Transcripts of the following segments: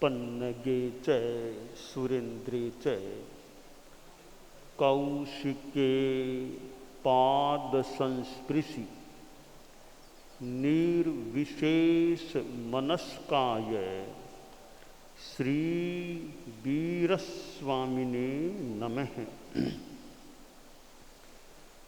पन्नगे च सुरेन्द्रे च कौशिके पाद संस्पृशि निर्विशेष मनस्काय श्री वीरस्वामिने नमः।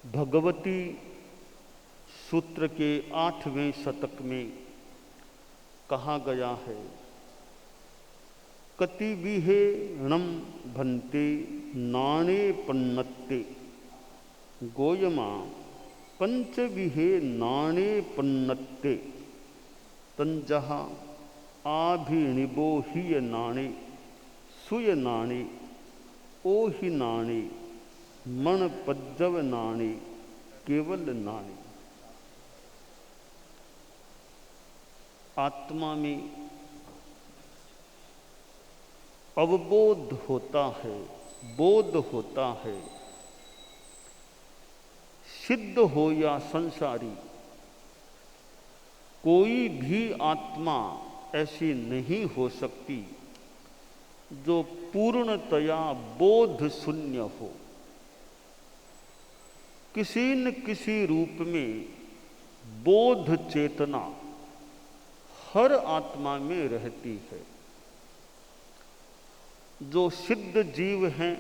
भगवती सूत्र के 8वें शतक में कहा गया है, कतिविहे णम भन्ते नाणे पन्नत्ते गोयमा पंचविहे नाणे पन्नत्ते तंजहा आभिनिबो हिय नाणे सुय नाणे ओहि नाणे मण पज्जव नाणे केवल नाणे। आत्मा में अवबोध होता है, बोध होता है। सिद्ध हो या संसारी, कोई भी आत्मा ऐसी नहीं हो सकती जो पूर्णतया बोध शून्य हो। किसी न किसी रूप में बोध चेतना हर आत्मा में रहती है। जो सिद्ध जीव हैं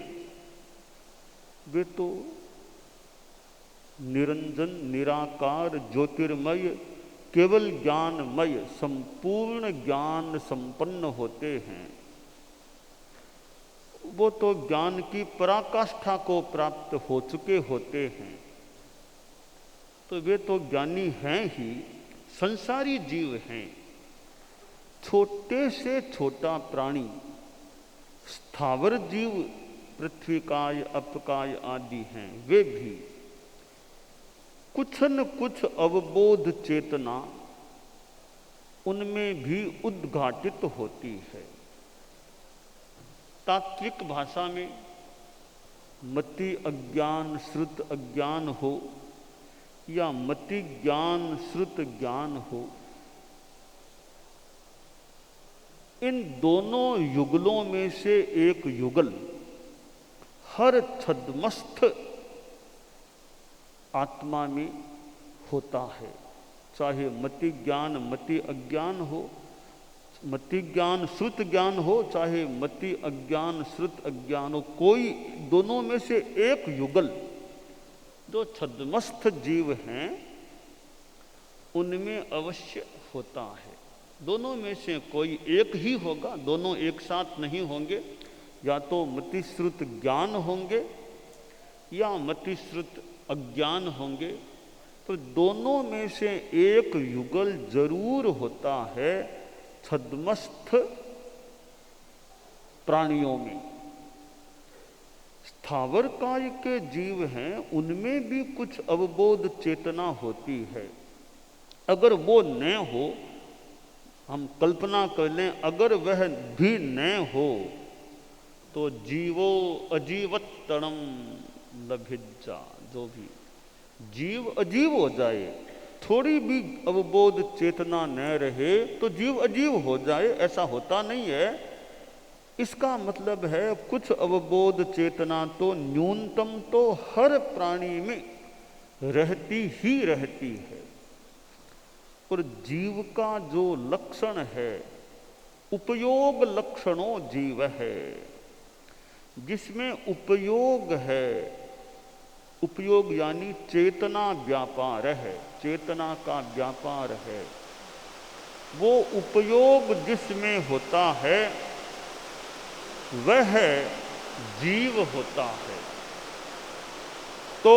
वे तो निरंजन निराकार ज्योतिर्मय केवल ज्ञानमय संपूर्ण ज्ञान संपन्न होते हैं। वो तो ज्ञान की पराकाष्ठा को प्राप्त हो चुके होते हैं, तो वे तो ज्ञानी हैं ही। संसारी जीव हैं, छोटे से छोटा प्राणी, स्थावर जीव, पृथ्वीकाय अपकाय आदि हैं, वे भी कुछ न कुछ अवबोध चेतना उनमें भी उद्घाटित होती है। तात्विक भाषा में मति अज्ञान श्रुत अज्ञान हो या मति ज्ञान श्रुत ज्ञान हो, इन दोनों युगलों में से एक युगल हर छद्मस्थ आत्मा में होता है। चाहे मति ज्ञान मति अज्ञान हो, मति ज्ञान श्रुत ज्ञान हो, चाहे मति अज्ञान श्रुत अज्ञान हो, कोई दोनों में से एक युगल जो छद्मस्थ जीव हैं उनमें अवश्य होता है। दोनों में से कोई एक ही होगा, दोनों एक साथ नहीं होंगे। या तो मति श्रुत ज्ञान होंगे या मति श्रुत अज्ञान होंगे, तो दोनों में से एक युगल जरूर होता है छद्मस्थ प्राणियों में। स्थावर काय के जीव हैं, उनमें भी कुछ अवबोध चेतना होती है। अगर वो न हो, हम कल्पना कर लें, अगर वह भी न हो तो जीवो अजीवत्तणम लभिज्जा, जो भी जीव अजीव हो जाए, थोड़ी भी अवबोध चेतना न रहे तो जीव अजीव हो जाए, ऐसा होता नहीं है। इसका मतलब है कुछ अवबोध चेतना तो न्यूनतम तो हर प्राणी में रहती ही रहती है। और जीव का जो लक्षण है, उपयोग लक्षणों जीव है, जिसमें उपयोग है, उपयोग यानी चेतना व्यापार है, चेतना का व्यापार है, वो उपयोग जिसमें होता है वह जीव होता है। तो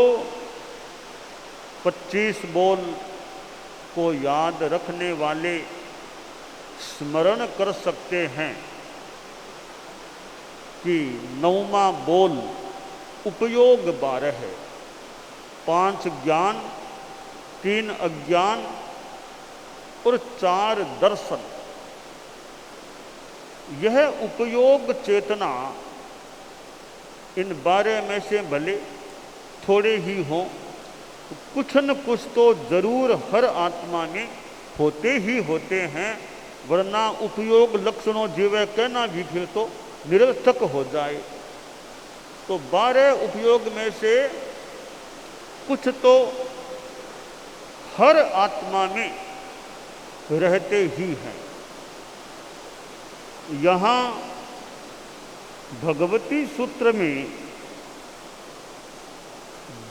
25 बोल को याद रखने वाले स्मरण कर सकते हैं कि 9वां बोल उपयोग 12 है। 5 ज्ञान, 3 अज्ञान और 4 दर्शन। यह उपयोग चेतना इन 12 में से भले थोड़े ही हों, कुछ न कुछ तो जरूर हर आत्मा में होते ही होते हैं। वरना उपयोग लक्षणों जीवे कहना भी फिर तो निरर्थक हो जाए। तो 12 उपयोग में से कुछ तो हर आत्मा में रहते ही हैं। यहाँ भगवती सूत्र में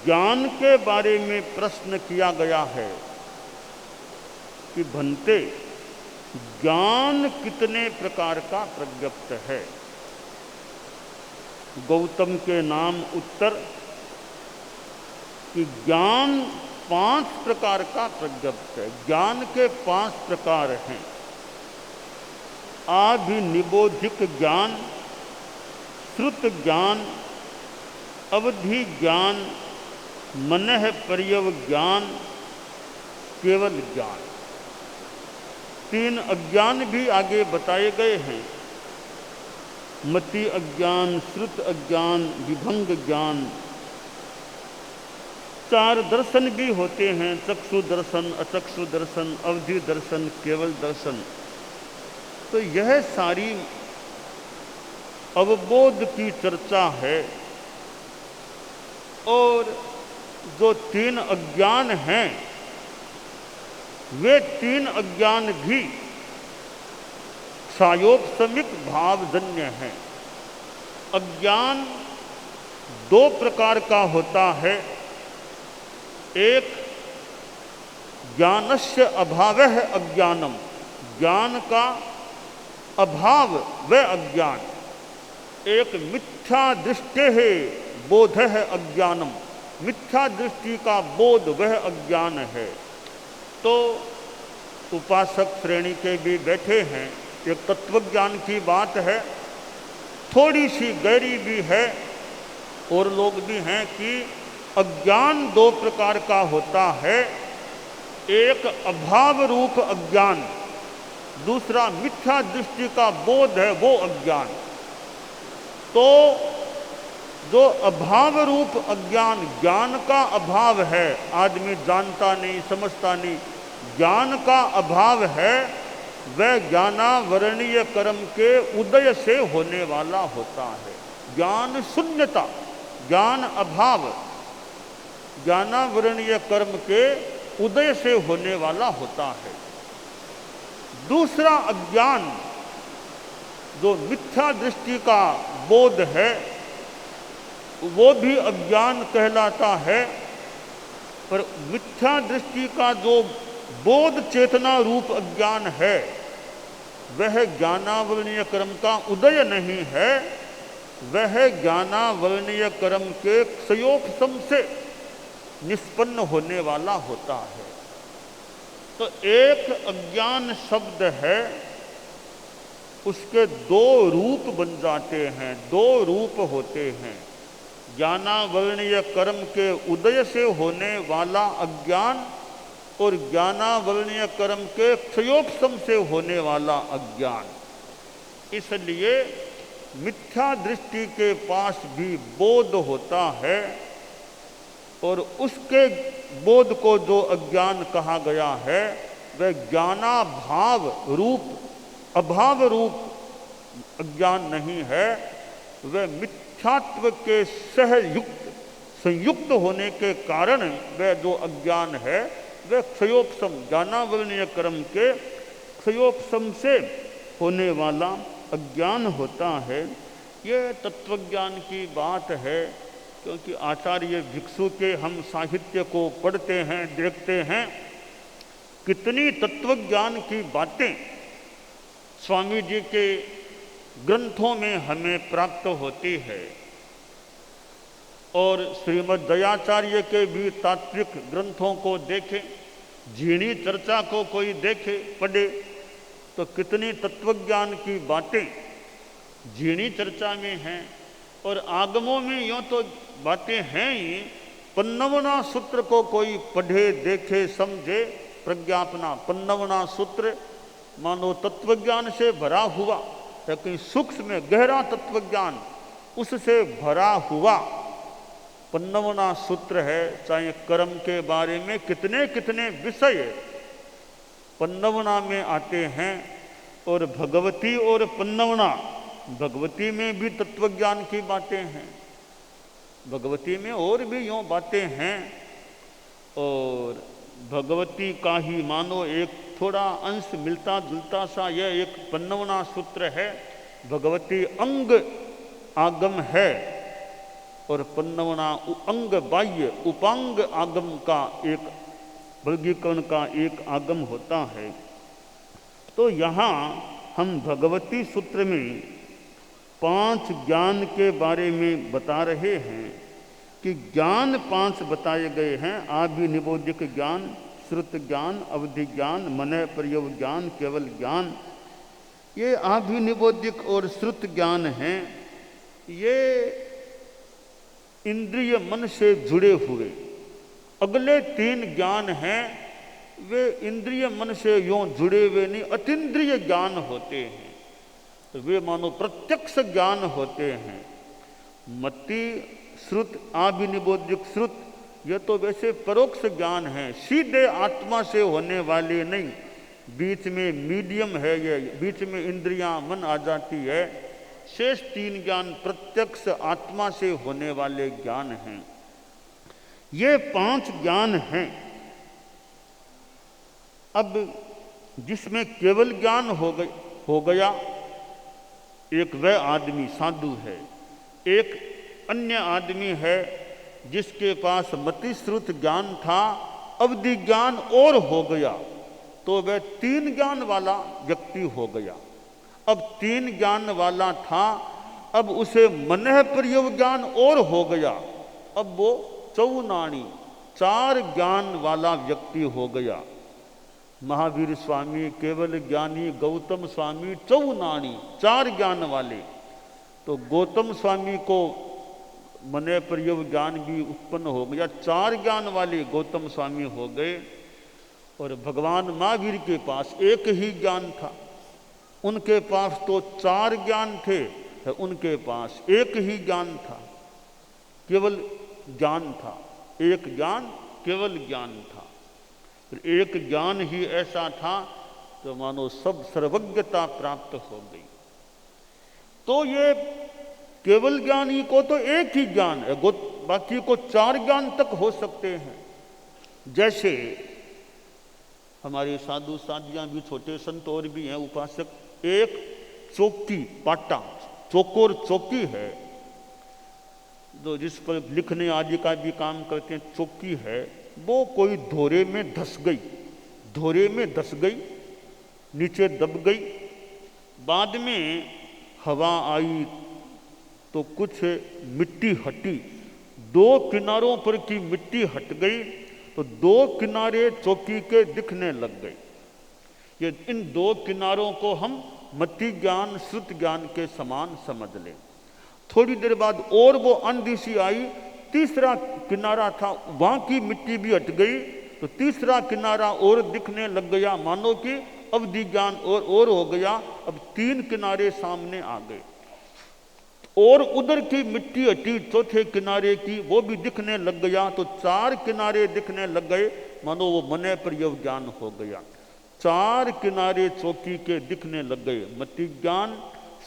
ज्ञान के बारे में प्रश्न किया गया है कि भंते ज्ञान कितने प्रकार का प्रज्ञप्त है। गौतम के नाम उत्तर कि ज्ञान 5 प्रकार का प्रज्ञप्त है। ज्ञान के 5 प्रकार हैं। आभिनिबोधिक ज्ञान, श्रुत ज्ञान, अवधि ज्ञान, मनः पर्यव ज्ञान, केवल ज्ञान। 3 अज्ञान भी आगे बताए गए हैं। मति अज्ञान, श्रुत अज्ञान, विभंग ज्ञान। 4 दर्शन भी होते हैं, चक्षु दर्शन, अचक्षु दर्शन, अवधि दर्शन, केवल दर्शन। तो यह सारी अवबोध की चर्चा है। और जो 3 अज्ञान हैं, वे 3 अज्ञान भी सायोपसमिक भावजन्य हैं। अज्ञान 2 प्रकार का होता है। एक ज्ञानस्य अभावः अज्ञानम, ज्ञान का अभाव वह अज्ञान। एक मिथ्या दृष्टि है बोध है अज्ञानम, मिथ्या दृष्टि का बोध वह अज्ञान है। तो उपासक श्रेणी के भी बैठे हैं, एक तत्वज्ञान की बात है, थोड़ी सी गहरी भी है। और लोग भी हैं कि अज्ञान 2 प्रकार का होता है। एक अभाव रूप अज्ञान, दूसरा मिथ्या दृष्टि का बोध है वो अज्ञान। तो जो अभाव रूप अज्ञान, ज्ञान का अभाव है, आदमी जानता नहीं, समझता नहीं, ज्ञान का अभाव है, वह ज्ञानावरणीय कर्म के उदय से होने वाला होता है। ज्ञान शून्यता, ज्ञान अभाव ज्ञानावरणीय कर्म के उदय से होने वाला होता है। दूसरा अज्ञान जो मिथ्या दृष्टि का बोध है, वो भी अज्ञान कहलाता है। पर मिथ्या दृष्टि का जो बोध चेतना रूप अज्ञान है, वह ज्ञानावरणीय कर्म का उदय नहीं है, वह ज्ञानावरणीय कर्म के क्षयोपशम से निष्पन्न होने वाला होता है। तो एक अज्ञान शब्द है, उसके 2 रूप बन जाते हैं, 2 रूप होते हैं। ज्ञानावरणीय कर्म के उदय से होने वाला अज्ञान और ज्ञानावरणीय कर्म के क्षयोपशम से होने वाला अज्ञान। इसलिए मिथ्या दृष्टि के पास भी बोध होता है, और उसके बोध को जो अज्ञान कहा गया है, वह ज्ञानाभाव रूप, अभाव रूप अज्ञान नहीं है, वह मिथ्यात्व के सहयुक्त, संयुक्त होने के कारण वह जो अज्ञान है, वह क्षयोपशम, ज्ञानावरणीय कर्म के क्षयोपशम से होने वाला अज्ञान होता है। यह तत्वज्ञान की बात है, क्योंकि आचार्य भिक्षु के हम साहित्य को पढ़ते हैं, देखते हैं, कितनी तत्वज्ञान की बातें स्वामी जी के ग्रंथों में हमें प्राप्त होती है। और श्रीमद् दयाचार्य के भी तात्विक ग्रंथों को देखें, झीणी चर्चा को कोई देखे, पढ़े, तो कितनी तत्वज्ञान की बातें झीणी चर्चा में हैं। और आगमों में यूँ तो बातें हैं ही, 55वां सूत्र को कोई पढ़े, देखे, समझे, प्रज्ञापना 55वां सूत्र मानो तत्वज्ञान से भरा हुआ, लेकिन सूक्ष्म गहरा तत्वज्ञान उससे भरा हुआ 55वां सूत्र है। चाहे कर्म के बारे में कितने कितने विषय 55वां में आते हैं, और भगवती और पन्नवना, भगवती में भी तत्वज्ञान की बातें हैं, भगवती में और भी यूँ बातें हैं। और भगवती का ही मानो एक थोड़ा अंश मिलता जुलता सा यह एक पन्नवना सूत्र है। भगवती अंग आगम है और पन्नवना अंग बाह्य उपांग आगम का एक वर्गीकरण का एक आगम होता है। तो यहाँ हम भगवती सूत्र में 5 ज्ञान के बारे में बता रहे हैं कि ज्ञान 5 बताए गए हैं। आभिनिबोधिक ज्ञान, श्रुत ज्ञान, अवधि ज्ञान, मन प्रयोग ज्ञान, केवल ज्ञान। ये आभिनिबोधिक और श्रुत ज्ञान हैं। ये इंद्रिय मन से जुड़े हुए। अगले 3 ज्ञान हैं वे इंद्रिय मन से यूँ जुड़े हुए नहीं, अतीन्द्रिय ज्ञान होते हैं। तो वे मानो प्रत्यक्ष ज्ञान होते हैं। मति, श्रुत, आभिनिबोधिक श्रुत, यह तो वैसे परोक्ष ज्ञान है, सीधे आत्मा से होने वाले नहीं, बीच में मीडियम है, ये बीच में इंद्रियां मन आ जाती है। शेष 3 ज्ञान प्रत्यक्ष आत्मा से होने वाले ज्ञान हैं। ये 5 ज्ञान हैं। अब जिसमें केवल ज्ञान हो गया, एक वह आदमी साधु है। एक अन्य आदमी है जिसके पास मति श्रुत ज्ञान था, अवधि ज्ञान और हो गया, तो वह 3 ज्ञान वाला व्यक्ति हो गया। अब 3 ज्ञान वाला था, अब उसे मनः प्रयोग ज्ञान और हो गया, अब वो चौनाणी 4 ज्ञान वाला व्यक्ति हो गया। महावीर स्वामी, केवल ज्ञानी, गौतम स्वामी चौनाणी 4 ज्ञान वाले। तो गौतम स्वामी को मने प्रयोग ज्ञान भी उत्पन्न हो गया, 4 ज्ञान वाले गौतम स्वामी हो गए। और भगवान महावीर के पास एक ही ज्ञान था, उनके पास तो 4 ज्ञान थे, उनके पास एक ही ज्ञान था, केवल ज्ञान था। एक ज्ञान, केवल ज्ञान था। एक ज्ञान ही ऐसा था तो मानो सब सर्वज्ञता प्राप्त हो गई। तो ये केवल ज्ञानी को तो एक ही ज्ञान है, बाकी को 4 ज्ञान तक हो सकते हैं। जैसे हमारे साधु साधियां भी, छोटे संत और भी हैं उपासक, एक चौकी पाटा, चौकोर चौकी है, जो जिस पर लिखने आदि का भी काम करते हैं, चौकी है, वो कोई धोरे में धस गई, धोरे में धस गई, नीचे दब गई। बाद में हवा आई तो कुछ मिट्टी हटी, 2 किनारों पर की मिट्टी हट गई, तो 2 किनारे चौकी के दिखने लग गए। ये इन 2 किनारों को हम मति ज्ञान, श्रुत ज्ञान के समान समझ लें। थोड़ी देर बाद और वो आंधी सी आई, तीसरा किनारा था, वहां की मिट्टी भी हट गई, तो तीसरा किनारा और दिखने लग गया, मानो कि अवधि ज्ञान और हो गया। अब 3 किनारे सामने आ गए, और उधर की मिट्टी हटी चौथे किनारे की, वो भी दिखने लग गया, तो 4 किनारे दिखने लग गए, मानो वो मने प्रयोग ज्ञान हो गया। 4 किनारे चौकी के दिखने लग गए, मति ज्ञान,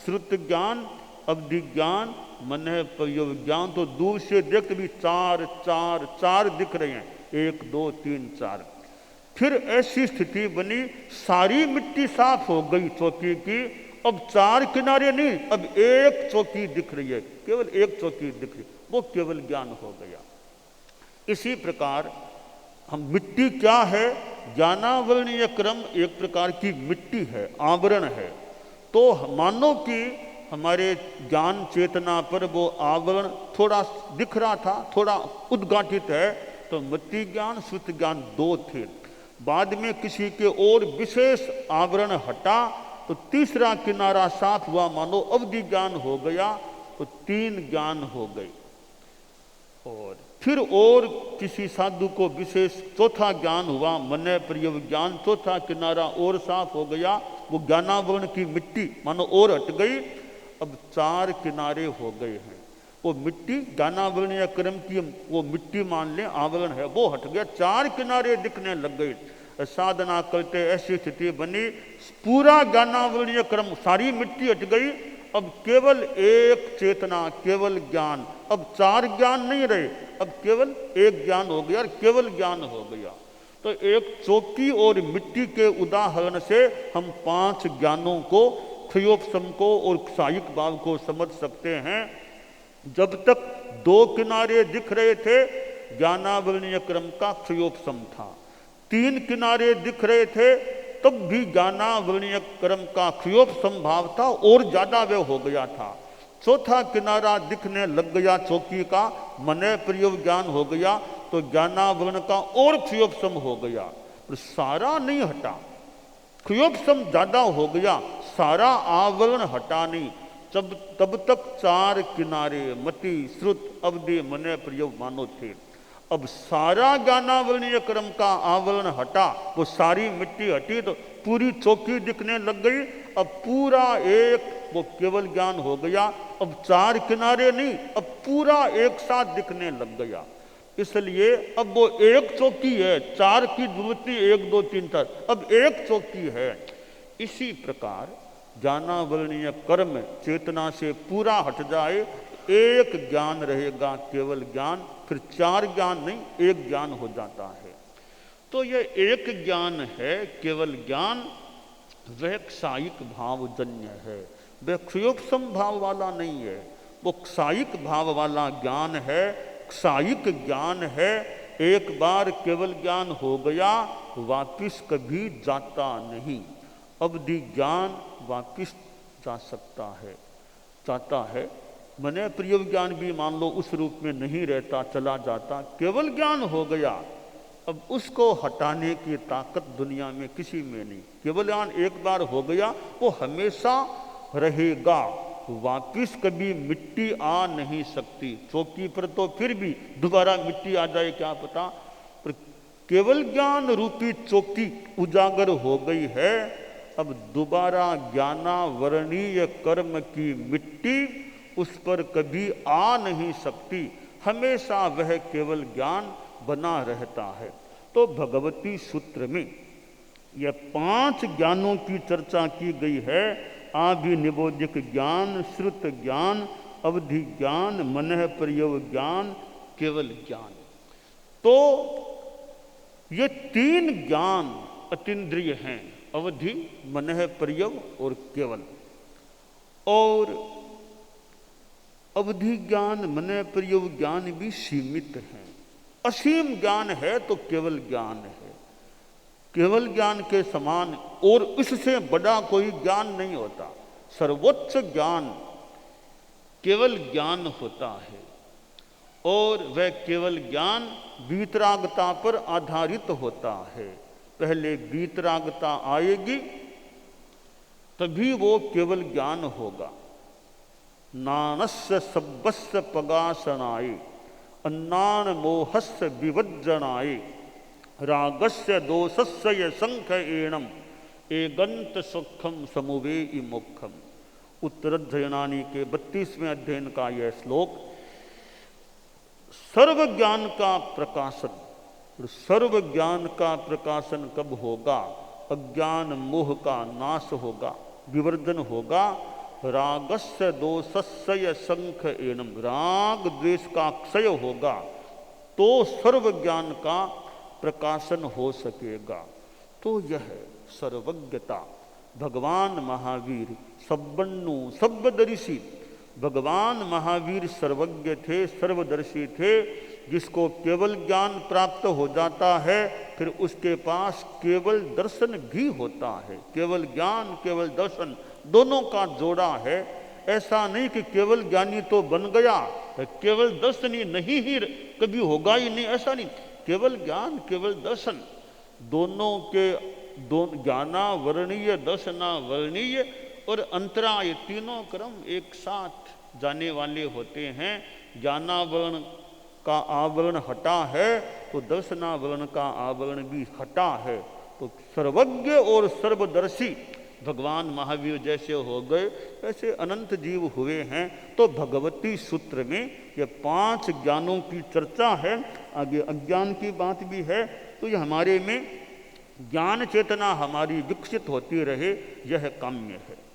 श्रुत ज्ञान, अवधि ज्ञान, मन प्रयोग ज्ञान। तो दूर से देख भी 4 4 4 दिख रहे हैं, 1 2 3 4। फिर ऐसी स्थिति बनी, सारी मिट्टी साफ हो गई चौकी की, अब 4 किनारे नहीं, अब एक चौकी दिख रही है, केवल एक चौकी दिख रही, वो केवल ज्ञान हो गया। इसी प्रकार हम मिट्टी क्या है, ज्ञानावरणीय क्रम एक प्रकार की मिट्टी है, आवरण है। तो मानो कि हमारे ज्ञान चेतना पर वो आवरण थोड़ा दिख रहा था, थोड़ा उद्घाटित है, तो मति ज्ञान, श्रुत ज्ञान 2 थे। बाद में किसी के और विशेष आवरण हटा, तो तीसरा किनारा साफ हुआ, मानो अवधि ज्ञान हो गया, तो 3 ज्ञान हो गए। और फिर और किसी साधु को विशेष चौथा ज्ञान हुआ, मन प्रयोग ज्ञान, चौथा किनारा और साफ हो गया, वो ज्ञानावरण की मिट्टी मानो और हट गई, अब 4 किनारे हो गए हैं। वो मिट्टी ज्ञानावरणीय क्रम की वो मिट्टी मान लें आवरण है, वो हट गया, 4 किनारे दिखने लग गए। साधना करते ऐसी स्थिति बनी, पूरा ज्ञानावरणीय क्रम, सारी मिट्टी हट गई, अब केवल एक चेतना, केवल ज्ञान। अब चार ज्ञान नहीं रहे, अब केवल एक ज्ञान हो गया और केवल ज्ञान हो गया। तो एक चौकी और मिट्टी के उदाहरण से हम पांच ज्ञानों को, क्षयोपशम को और क्षायिक भाव को समझ सकते हैं। जब तक दो किनारे दिख रहे थे, ज्ञानावरणीय क्रम का क्षयोपशम था। तीन किनारे दिख रहे थे, तब भी ज्ञानावरणीय क्रम का क्षयोपशम भाव था और ज्यादा वे हो गया था। चौथा किनारा दिखने लग गया चौकी का, मने प्रयोग ज्ञान हो गया, तो ज्ञानावरण का और क्षयोपशम हो गया। पर सारा नहीं हटा, क्षयोपशम ज्यादा हो गया, सारा आवरण हटा नहीं। तब तक चार किनारे मति, श्रुत, अवधि, मने, प्रयोग, मानो थे। अब सारा ज्ञानावरणीय क्रम का आवरण हटा, वो सारी मिट्टी हटी, तो पूरी चौकी दिखने लग गई। अब पूरा एक वो केवल ज्ञान हो गया। अब चार किनारे नहीं, अब पूरा एक साथ दिखने लग गया। इसलिए अब वो एक चौकी है, चार की जरूरत नहीं, एक दो तीन चार, अब एक चौकी है। इसी प्रकार ज्ञानावरणीय कर्म चेतना से पूरा हट जाए, एक ज्ञान रहेगा, केवल ज्ञान, फिर चार ज्ञान नहीं, एक ज्ञान हो जाता है। तो यह एक ज्ञान है, केवल ज्ञान, वह क्षायिक भावजन्य है, वह क्षयोपशम भाव वाला नहीं है, वो क्षायिक भाव वाला ज्ञान है, क्षायिक ज्ञान है। एक बार केवल ज्ञान हो गया, वापिस कभी जाता नहीं। अवधि ज्ञान वापिस जा सकता है, जाता है। मने प्रयोग ज्ञान भी मान लो उस रूप में नहीं रहता, चला जाता, केवल ज्ञान हो गया। अब उसको हटाने की ताकत दुनिया में किसी में नहीं। केवल ज्ञान एक बार हो गया, वो हमेशा रहेगा, वापिस कभी मिट्टी आ नहीं सकती। चौकी पर तो फिर भी दोबारा मिट्टी आ जाए क्या पता, पर केवल ज्ञान रूपी चौकी उजागर हो गई है। अब दोबारा ज्ञानावरणीय कर्म की मिट्टी उस पर कभी आ नहीं सकती, हमेशा वह केवल ज्ञान बना रहता है। तो भगवती सूत्र में यह पांच ज्ञानों की चर्चा की गई है। आभिनिबोधिक ज्ञान, श्रुत ज्ञान, अवधि ज्ञान, मनः प्रयोग ज्ञान, केवल ज्ञान। तो ये तीन ज्ञान अतीन्द्रिय हैं, अवधि, मनः प्रयोग और केवल। और अवधि ज्ञान, मनः प्रयोग ज्ञान भी सीमित हैं। असीम ज्ञान है तो केवल ज्ञान है, केवल ज्ञान के समान और इससे बड़ा कोई ज्ञान नहीं होता। सर्वोच्च ज्ञान केवल ज्ञान होता है, और वह केवल ज्ञान वीतरागता पर आधारित होता है। पहले वीतरागता आएगी तभी वो केवल ज्ञान होगा। नानस्य सब्बस्य पगासनाय, अन्नान मोहस्य विवज्जनाय, रागस्य दोषस्य य संख एणम, एगंत सुखम समुवेयि मोक्षम। उत्तरध्ययनानी के 32वें अध्ययन का यह श्लोक। सर्व ज्ञान का प्रकाशन, और सर्व ज्ञान का प्रकाशन कब होगा? अज्ञान मोह का नाश होगा, विवर्जन होगा। रागस्य दोषस्य संख एनम, राग द्वेष का क्षय होगा, तो सर्व ज्ञान का प्रकाशन हो सकेगा। तो यह सर्वज्ञता भगवान महावीर सब्बन्नु सर्वदर्शी, भगवान महावीर सर्वज्ञ थे, सर्वदर्शी थे। जिसको केवल ज्ञान प्राप्त हो जाता है, फिर उसके पास केवल दर्शन भी होता है। केवल ज्ञान, केवल दर्शन दोनों का जोड़ा है। ऐसा नहीं कि केवल ज्ञानी तो बन गया, केवल दर्शनी नहीं ही कभी होगा ही नहीं, ऐसा नहीं। केवल ज्ञान, केवल दर्शन दोनों के ज्ञानावरणीय, दर्शनावरणीय और अंतराय, तीनों क्रम एक साथ जाने वाले होते हैं। ज्ञानावरण का आवरण हटा है तो दर्शनावरण का आवरण भी हटा है। तो सर्वज्ञ और सर्वदर्शी भगवान महावीर जैसे हो गए, ऐसे अनंत जीव हुए हैं। तो भगवती सूत्र में ये 5 ज्ञानों की चर्चा है। आगे अज्ञान की बात भी है। तो ये हमारे में ज्ञान चेतना हमारी विकसित होती रहे, यह काम्य है।